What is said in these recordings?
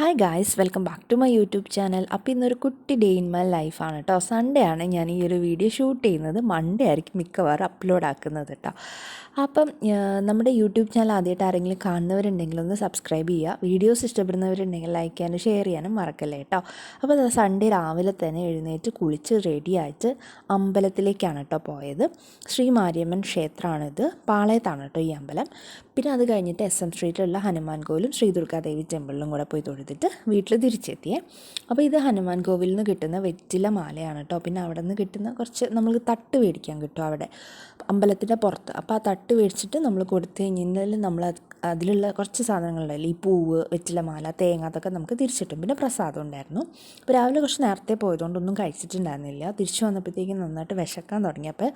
Hi guys, welcome back to my YouTube channel. അപ്പോൾ ഇന്നൊരു കുട്ടി ഡേ ഇൻ മൈ ലൈഫാണ് കേട്ടോ. സൺഡേ ആണ് ഞാൻ ഈ ഒരു വീഡിയോ ഷൂട്ട് ചെയ്യുന്നത്. മൺഡേ ആയിരിക്കും മിക്കവാറും അപ്ലോഡ് ആക്കുന്നത് കേട്ടോ. അപ്പം നമ്മുടെ യൂട്യൂബ് ചാനൽ ആദ്യമായിട്ട് ആരെങ്കിലും കാണുന്നവരുണ്ടെങ്കിൽ ഒന്ന് സബ്സ്ക്രൈബ് ചെയ്യുക. വീഡിയോസ് ഇഷ്ടപ്പെടുന്നവരുണ്ടെങ്കിൽ ലൈക്ക് ചെയ്യാനും ഷെയർ ചെയ്യാനും മറക്കല്ലേ കേട്ടോ. അപ്പോൾ അത് സൺഡേ രാവിലെ തന്നെ എഴുന്നേറ്റ് കുളിച്ച് റെഡിയായിട്ട് അമ്പലത്തിലേക്കാണ് കേട്ടോ പോയത്. ശ്രീ മാരിയമ്മൻ ക്ഷേത്രമാണിത്, പാളയത്താണ് കേട്ടോ ഈ അമ്പലം. പിന്നെ അത് കഴിഞ്ഞിട്ട് SM സ്ട്രീറ്റിലുള്ള ഹനുമാൻ കോവിലും ശ്രീ ദുർഗാദേവി ടെമ്പിളിലും കൂടെ പോയി തൊഴുതിട്ട് വീട്ടിൽ തിരിച്ചെത്തിയേ. അപ്പോൾ ഇത് ഹനുമാൻ കോവിലിൽ നിന്ന് കിട്ടുന്ന വെറ്റില മാലയാണ് കേട്ടോ. പിന്നെ അവിടെ നിന്ന് കിട്ടുന്ന കുറച്ച് നമുക്ക് തട്ട് മേടിക്കാൻ കിട്ടും അവിടെ അമ്പലത്തിൻ്റെ പുറത്ത്. അപ്പോൾ ആ തട്ട് മേടിച്ചിട്ട് നമ്മൾ കൊടുത്തു കഴിഞ്ഞാൽ നമ്മൾ അതിലുള്ള കുറച്ച് സാധനങ്ങളുണ്ടല്ലോ, ഈ പൂവ്, വെറ്റില മാല, തേങ്ങ, അതൊക്കെ നമുക്ക് തിരിച്ചിട്ടും. പിന്നെ പ്രസാദം ഉണ്ടായിരുന്നു. അപ്പോൾ രാവിലെ കുറച്ച് നേരത്തെ പോയതുകൊണ്ടൊന്നും കഴിച്ചിട്ടുണ്ടായിരുന്നില്ല. തിരിച്ചു വന്നപ്പോഴത്തേക്കും നന്നായിട്ട് വിശക്കാൻ തുടങ്ങി. അപ്പോൾ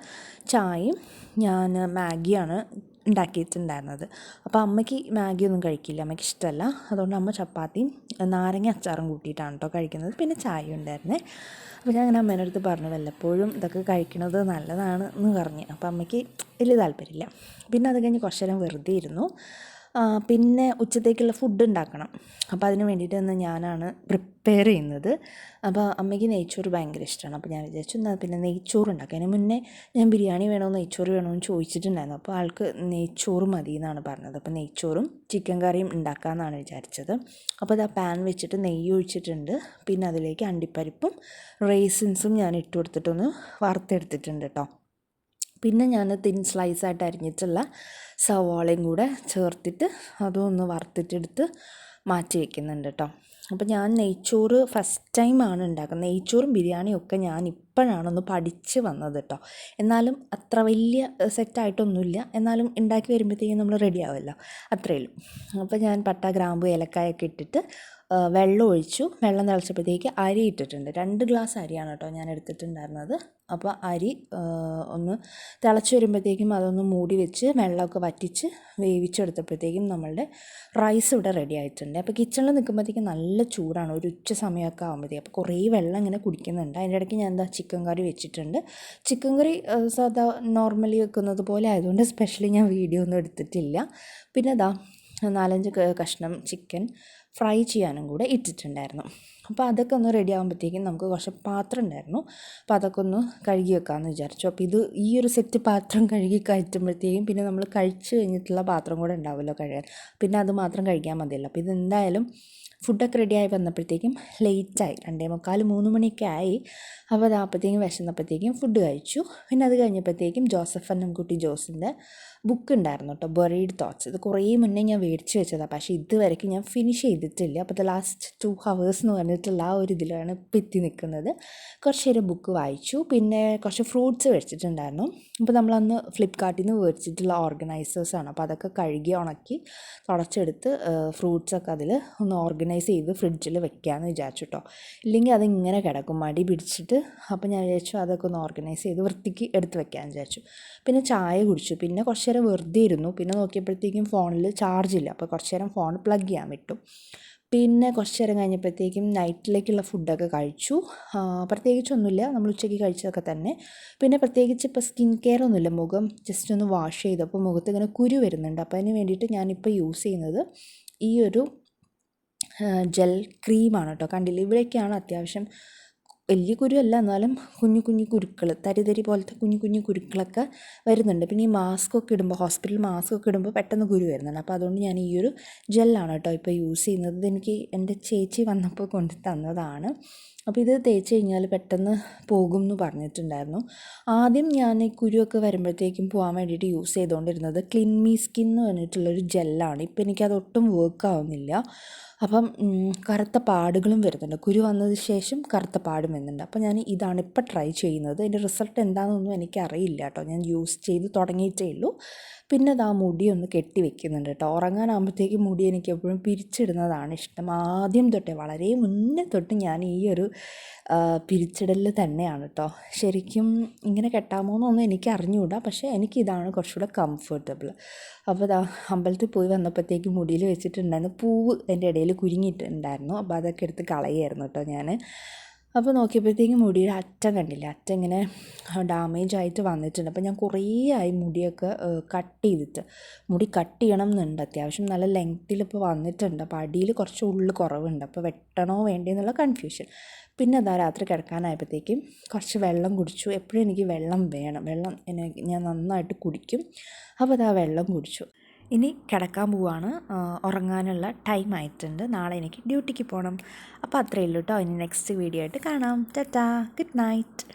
ചായയും ഞാൻ മാഗിയാണ് ഉണ്ടാക്കിയിട്ടുണ്ടായിരുന്നത്. അപ്പോൾ അമ്മയ്ക്ക് മാഗിയൊന്നും കഴിക്കില്ല, അമ്മയ്ക്ക് ഇഷ്ടമല്ല. അതുകൊണ്ട് അമ്മ ചപ്പാത്തിയും നാരങ്ങ അച്ചാറും കൂട്ടിയിട്ടാണ് കേട്ടോ കഴിക്കുന്നത്. പിന്നെ ചായ ഉണ്ടായിരുന്നേ. അപ്പോൾ ഞാൻ അങ്ങനെ അമ്മേൻ്റെ അടുത്ത് പറഞ്ഞു, വല്ലപ്പോഴും ഇതൊക്കെ കഴിക്കുന്നത് നല്ലതാണ് എന്ന് പറഞ്ഞ്. അപ്പോൾ അമ്മയ്ക്ക് വലിയ താല്പര്യമില്ല. പിന്നെ അത് കഴിഞ്ഞ് കുറച്ച് നേരം വെറുതെ ഇരുന്നു. പിന്നെ ഉച്ചത്തേക്കുള്ള ഫുഡ് ഉണ്ടാക്കണം. അപ്പോൾ അതിന് വേണ്ടിയിട്ട് ഇന്ന് ഞാനാണ് പ്രിപ്പയർ ചെയ്യുന്നത്. അപ്പോൾ അമ്മയ്ക്ക് നെയ്ച്ചോറ് ഭയങ്കര ഇഷ്ടമാണ്. അപ്പോൾ ഞാൻ വിചാരിച്ചു എന്നാൽ പിന്നെ നെയ്ച്ചോറ് ഉണ്ടാക്കാം. അതിന് മുന്നേ ഞാൻ ബിരിയാണി വേണോ നെയ്ച്ചോറ് വേണോ എന്ന് ചോദിച്ചിട്ടുണ്ടായിരുന്നു. അപ്പോൾ ആൾക്ക് നെയ്ച്ചോറ് മതി എന്നാണ് പറഞ്ഞത്. അപ്പോൾ നെയ്ച്ചോറും ചിക്കൻ കറിയും ഉണ്ടാക്കാമെന്നാണ് വിചാരിച്ചത്. അപ്പോൾ അത് ആ പാൻ വെച്ചിട്ട് നെയ്യ് ഒഴിച്ചിട്ടുണ്ട്. പിന്നെ അതിലേക്ക് അണ്ടിപ്പരിപ്പും റേസിൻസും ഞാൻ ഇട്ട് കൊടുത്തിട്ടൊന്ന് വറുത്തെടുത്തിട്ടുണ്ട് കേട്ടോ. പിന്നെ ഞാൻ തിൻ സ്ലൈസായിട്ട് അരിഞ്ഞിട്ടുള്ള സവാളയും കൂടെ ചേർത്തിട്ട് അതും ഒന്ന് വറുത്തിട്ടെടുത്ത് മാറ്റി വയ്ക്കുന്നുണ്ട് കേട്ടോ. അപ്പോൾ ഞാൻ നെയ്ച്ചോറ് ഫസ്റ്റ് ടൈമാണ് ഉണ്ടാക്കുന്നത്. നെയ്ച്ചോറും ബിരിയാണിയും ഒക്കെ ഞാൻ ഇപ്പോഴാണൊന്ന് പഠിച്ച് വന്നത് കേട്ടോ. എന്നാലും അത്ര വലിയ സെറ്റായിട്ടൊന്നുമില്ല. എന്നാലും ഉണ്ടാക്കി വരുമ്പോഴത്തേക്കും നമ്മൾ റെഡി ആവുമല്ലോ, അത്രയേ ഉള്ളൂ. അപ്പോൾ ഞാൻ പട്ട, ഗ്രാമ്പു, ഏലക്കായൊക്കെ ഇട്ടിട്ട് വെള്ളം ഒഴിച്ചു. വെള്ളം തിളച്ചപ്പോഴത്തേക്ക് അരി ഇട്ടിട്ടുണ്ട്. 2 ഗ്ലാസ് അരിയാണ് കേട്ടോ ഞാൻ എടുത്തിട്ടുണ്ടായിരുന്നത്. അപ്പോൾ അരി ഒന്ന് തിളച്ച് വരുമ്പോഴത്തേക്കും അതൊന്ന് മൂടി വെച്ച് വെള്ളമൊക്കെ വറ്റിച്ച് വേവിച്ചെടുത്തപ്പോഴത്തേക്കും നമ്മളുടെ റൈസ് ഇവിടെ റെഡി ആയിട്ടുണ്ട്. അപ്പോൾ കിച്ചണിൽ നിൽക്കുമ്പോഴത്തേക്കും നല്ല ചൂടാണ്, ഒരു ഉച്ച സമയമൊക്കെ ആകുമ്പോഴത്തേക്കും. അപ്പോൾ കുറേ വെള്ളം ഇങ്ങനെ കുടിക്കുന്നുണ്ട്. അതിൻ്റെ ഇടയ്ക്ക് ഞാൻ ചിക്കൻ കറി വെച്ചിട്ടുണ്ട്. ചിക്കൻ കറി സാധാ നോർമലി വെക്കുന്നത് പോലെ ആയതുകൊണ്ട് സ്പെഷ്യലി ഞാൻ വീഡിയോ ഒന്നും എടുത്തിട്ടില്ല. പിന്നെ 4-5 കഷ്ണം ചിക്കൻ ഫ്രൈ ചെയ്യാനും കൂടെ ഇട്ടിട്ടുണ്ടായിരുന്നു. അപ്പോൾ അതൊക്കെ ഒന്ന് റെഡി ആകുമ്പോഴത്തേക്കും നമുക്ക് കുറച്ച് പാത്രം ഉണ്ടായിരുന്നു. അപ്പോൾ അതൊക്കെ ഒന്ന് കഴുകി വെക്കാമെന്ന് വിചാരിച്ചു. അപ്പോൾ ഈ ഒരു സെറ്റ് പാത്രം കഴുകി കയറ്റുമ്പോഴത്തേക്കും പിന്നെ നമ്മൾ കഴിച്ച് കഴിഞ്ഞിട്ടുള്ള പാത്രം കൂടെ ഉണ്ടാവുമല്ലോ കഴുകാൻ. പിന്നെ അത് മാത്രം കഴുകിയാൽ മതിയല്ലോ. അപ്പോൾ ഇതെന്തായാലും ഫുഡൊക്കെ റെഡിയായി വന്നപ്പോഴത്തേക്കും ലേറ്റായി, 2:45-3 മണിയൊക്കെ ആയി. അപ്പോൾ അപ്പോഴത്തേക്കും വിശന്നപ്പോഴത്തേക്കും ഫുഡ് കഴിച്ചു. പിന്നെ അത് കഴിഞ്ഞപ്പോഴത്തേക്കും ജോസഫ് അന്നംകുട്ടി ജോസിൻ്റെ ബുക്ക് ഉണ്ടായിരുന്നു കേട്ടോ, ബറീഡ് തോട്ട്സ്. ഇത് കുറേ മുന്നേ ഞാൻ മേടിച്ച് വെച്ചതാണ്, പക്ഷേ ഇതുവരെയ്ക്കും ഞാൻ ഫിനിഷ് ചെയ്തിട്ടില്ല. അപ്പോൾ ലാസ്റ്റ് 2 hours എന്ന് പറഞ്ഞിട്ടുള്ള ആ ഒരു ഇതിലാണ് ഇപ്പോൾ എത്തി നിൽക്കുന്നത്. കുറച്ച് നേരം ബുക്ക് വായിച്ചു. പിന്നെ കുറച്ച് ഫ്രൂട്ട്സ് മേടിച്ചിട്ടുണ്ടായിരുന്നു. അപ്പോൾ നമ്മളന്ന് ഫ്ലിപ്കാർട്ടിൽ നിന്ന് മേടിച്ചിട്ടുള്ള ഓർഗനൈസേഴ്സാണ്. അപ്പോൾ അതൊക്കെ കഴുകി ഉണക്കി തുടച്ചെടുത്ത് ഫ്രൂട്ട്സൊക്കെ അതിൽ ഒന്ന് ഓർഗനൈസ് ചെയ്ത് ഫ്രിഡ്ജിൽ വെക്കാമെന്ന് വിചാരിച്ചു കേട്ടോ. ഇല്ലെങ്കിൽ അതിങ്ങനെ കിടക്കും മടി പിടിച്ചിട്ട്. അപ്പോൾ ഞാൻ വിചാരിച്ചു അതൊക്കെ ഒന്ന് ഓർഗനൈസ് ചെയ്ത് വൃത്തിക്ക് എടുത്ത് വെക്കാമെന്ന് വിചാരിച്ചു. പിന്നെ ചായ കുടിച്ചു. പിന്നെ കുറച്ച് നേരം വെറുതെ ഇരുന്നു. പിന്നെ നോക്കിയപ്പോഴത്തേക്കും ഫോണിൽ ചാർജില്ല. അപ്പോൾ കുറച്ച് നേരം ഫോൺ പ്ലഗ് ചെയ്യാൻ വിട്ടു. പിന്നെ കുറച്ച് നേരം കഴിഞ്ഞപ്പോഴത്തേക്കും നൈറ്റിലേക്കുള്ള ഫുഡൊക്കെ കഴിച്ചു. പ്രത്യേകിച്ചൊന്നുമില്ല, നമ്മൾ ഉച്ചയ്ക്ക് കഴിച്ചതൊക്കെ തന്നെ. പിന്നെ പ്രത്യേകിച്ച് ഇപ്പോൾ സ്കിൻ കെയർ ഒന്നുമില്ല, മുഖം ജസ്റ്റ് ഒന്ന് വാഷ് ചെയ്തപ്പോൾ മുഖത്ത് ഇങ്ങനെ കുരു വരുന്നുണ്ട്. അപ്പോൾ അതിന് വേണ്ടിയിട്ട് ഞാനിപ്പോൾ യൂസ് ചെയ്യുന്നത് ഈ ഒരു ജെൽ ക്രീമാണ് കേട്ടോ. കണ്ടില്ല, ഇവിടെയൊക്കെയാണ് അത്യാവശ്യം വലിയ കുരുവല്ല, എന്നാലും കുഞ്ഞു കുഞ്ഞു കുരുക്കൾ, തരി പോലത്തെ കുഞ്ഞു കുഞ്ഞു കുരുക്കളൊക്കെ വരുന്നുണ്ട്. പിന്നെ ഈ മാസ്കൊക്കെ ഇടുമ്പോൾ, ഹോസ്പിറ്റൽ മാസ്കൊക്കെ ഇടുമ്പോൾ പെട്ടെന്ന് കുരു വരുന്നുണ്ട്. അപ്പോൾ അതുകൊണ്ട് ഞാൻ ഈ ഒരു ജെല്ലാണ് കേട്ടോ ഇപ്പോൾ യൂസ് ചെയ്യുന്നത്. ഇതെനിക്ക് എൻ്റെ ചേച്ചി വന്നപ്പോൾ കൊണ്ട് തന്നതാണ്. അപ്പോൾ ഇത് തേച്ച് കഴിഞ്ഞാൽ പെട്ടെന്ന് പോകും എന്ന് പറഞ്ഞിട്ടുണ്ടായിരുന്നു. ആദ്യം ഞാൻ ഈ കുരുവൊക്കെ വരുമ്പോഴത്തേക്കും പോകാൻ വേണ്ടിയിട്ട് യൂസ് ചെയ്തുകൊണ്ടിരുന്നത് ക്ലിൻമി സ്കിൻ എന്ന് പറഞ്ഞിട്ടുള്ളൊരു ജെല്ലാണ്. ഇപ്പോൾ എനിക്കതൊട്ടും വർക്ക് ആവുന്നില്ല. അപ്പം കറുത്ത പാടുകളും വരുന്നുണ്ട്. കുരു വന്നതിന് ശേഷം കറുത്ത പാടും വരുന്നുണ്ട്. അപ്പോൾ ഞാൻ ഇതാണ് ഇപ്പോൾ ട്രൈ ചെയ്യുന്നത്. അതിൻ്റെ റിസൾട്ട് എന്താണെന്നൊന്നും എനിക്കറിയില്ല കേട്ടോ. ഞാൻ യൂസ് ചെയ്ത് തുടങ്ങിയിട്ടേ ഉള്ളൂ. പിന്നെ മുടി ഒന്ന് കെട്ടി വെക്കുന്നുണ്ട് കേട്ടോ. ഉറങ്ങാനാകുമ്പോഴത്തേക്കും മുടി എനിക്ക് എപ്പോഴും പിരിച്ചിടുന്നതാണ് ഇഷ്ടം. ആദ്യം തൊട്ടേ, വളരെ മുന്നേ തൊട്ട് ഞാൻ ഈ ഒരു പിരിച്ചിടൽ തന്നെയാണ് കേട്ടോ. ശരിക്കും ഇങ്ങനെ കെട്ടാമോ എന്നൊന്നും എനിക്ക് അറിഞ്ഞുകൂടാ, പക്ഷേ എനിക്കിതാണ് കുറച്ചുകൂടെ കംഫർട്ടബിൾ. അപ്പോൾ അമ്പലത്തിൽ പോയി വന്നപ്പോഴത്തേക്കും മുടിയിൽ വെച്ചിട്ടുണ്ടായിരുന്നു പൂവ്, എൻ്റെ ഇടയിൽ കുരുങ്ങിയിട്ടുണ്ടായിരുന്നു. അപ്പോൾ അതൊക്കെ എടുത്ത് കളയായിരുന്നു കേട്ടോ ഞാൻ. അപ്പോൾ നോക്കിയപ്പോഴത്തേക്കും മുടിയുടെ അറ്റം കണ്ടില്ല, അറ്റം ഇങ്ങനെ ഡാമേജ് ആയിട്ട് വന്നിട്ടുണ്ട്. അപ്പോൾ ഞാൻ കുറേ ആയി മുടിയൊക്കെ കട്ട് ചെയ്തിട്ട്, മുടി കട്ട് ചെയ്യണം എന്നുണ്ട്, അത്യാവശ്യം നല്ല ലെങ്ത്തിൽ ഇപ്പോൾ വന്നിട്ടുണ്ട്. അപ്പോൾ അടിയിൽ കുറച്ച് ഉള്ളിൽ കുറവുണ്ട്, അപ്പോൾ വെട്ടണോ വേണ്ടേ എന്നുള്ള കൺഫ്യൂഷൻ. പിന്നെ അതാ രാത്രി കിടക്കാനായപ്പോഴത്തേക്കും കുറച്ച് വെള്ളം കുടിച്ചു. എപ്പോഴും എനിക്ക് വെള്ളം വേണം, വെള്ളം ഞാൻ നന്നായിട്ട് കുടിക്കും. അപ്പോൾ അതാ വെള്ളം കുടിച്ചു. ഇനി കിടക്കാൻ പോവാണ്, ഉറങ്ങാനുള്ള ടൈം ആയിട്ടുണ്ട്. നാളെ എനിക്ക് ഡ്യൂട്ടിക്ക് പോകണം. അപ്പോൾ അത്രയേ ഉള്ളൂ കേട്ടോ. ഇനി നെക്സ്റ്റ് വീഡിയോ ആയിട്ട് കാണാം. Tata, good night.